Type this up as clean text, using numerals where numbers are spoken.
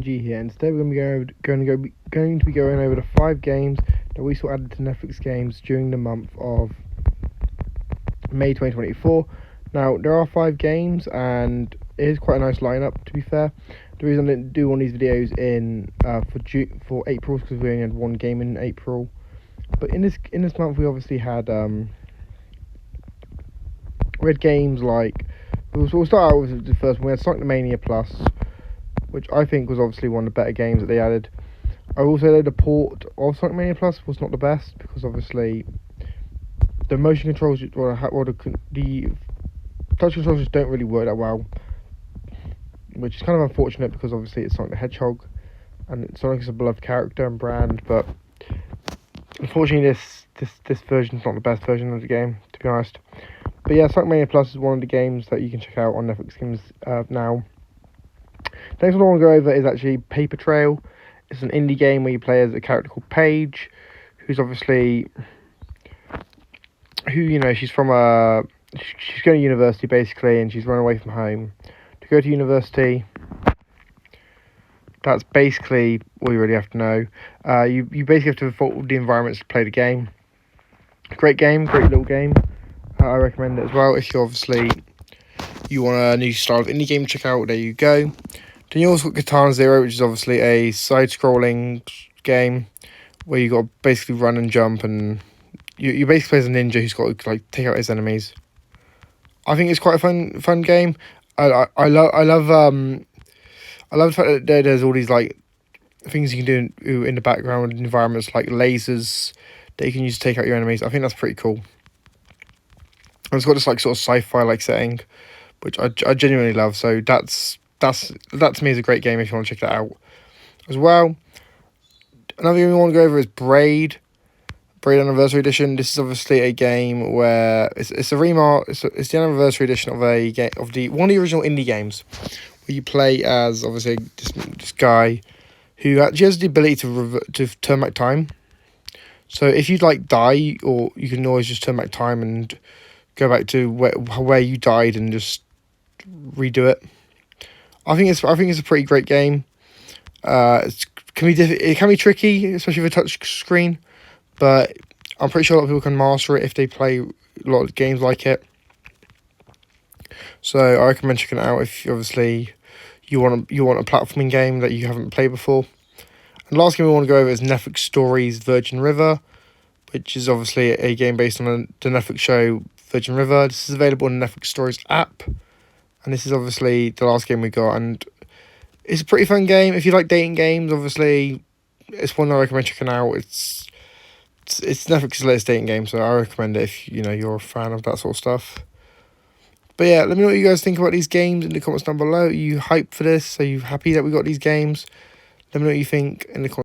G here, and today we're going to be going over the 5 games that we saw added to Netflix games during the month of May 2024. Now there are 5 games, and it is quite a nice lineup. To be fair, the reason I didn't do one of these videos in for April is because we only had 1 game in April. But in this month we obviously had games like we'll start out with the first one. We had Sonic the Mania Plus, which I think was obviously one of the better games that they added. I will say that the port of Sonic Mania Plus was not the best, because obviously the motion controls or the touch controls just don't really work that well, which is kind of unfortunate because obviously it's Sonic the Hedgehog and Sonic is a beloved character and brand, but unfortunately this version is not the best version of the game, to be honest. But yeah, Sonic Mania Plus is one of the games that you can check out on Netflix Games now. Next one I want to go over is actually Paper Trail. It's an indie game where you play as a character called Paige, who's obviously, she's she's going to university basically, and she's run away from home to go to university. That's basically all you really have to know. You basically have to follow the environments to play the game. Great game, great little game. I recommend it as well. If you want a new style of indie game to check out, there you go. Then you also got Katana Zero, which is obviously a side-scrolling game where you got to basically run and jump, and you basically play as a ninja who's got to take out his enemies. I think it's quite a fun game. I love the fact that there's all these things you can do in the background environments, like lasers that you can use to take out your enemies. I think that's pretty cool. And it's got this sort of sci-fi setting, which I genuinely love. So that to me is a great game if you want to check that out as well. Another game we want to go over is Braid Anniversary Edition. This is obviously a game where it's a remake. It's the anniversary edition of a game of one of the original indie games, where you play as obviously this guy who actually has the ability to turn back time. So if you die, or you can always just turn back time and go back to where you died and just redo it. I think it's a pretty great game. It can be tricky, especially with a touch screen, but I'm pretty sure a lot of people can master it if they play a lot of games like it. So I recommend checking it out if obviously you want a platforming game that you haven't played before. And the last game we want to go over is Netflix Stories Virgin River, which is obviously a game based on the Netflix show Virgin River. This is available on the Netflix Stories app, and this is obviously the last game we got, and it's a pretty fun game. If you like dating games, obviously it's one I recommend checking out. It's Netflix's latest dating game, so I recommend it if you're a fan of that sort of stuff. But yeah, let me know what you guys think about these games in the comments down below. Are you hyped for this? Are you happy that we got these games? Let me know what you think in the comments.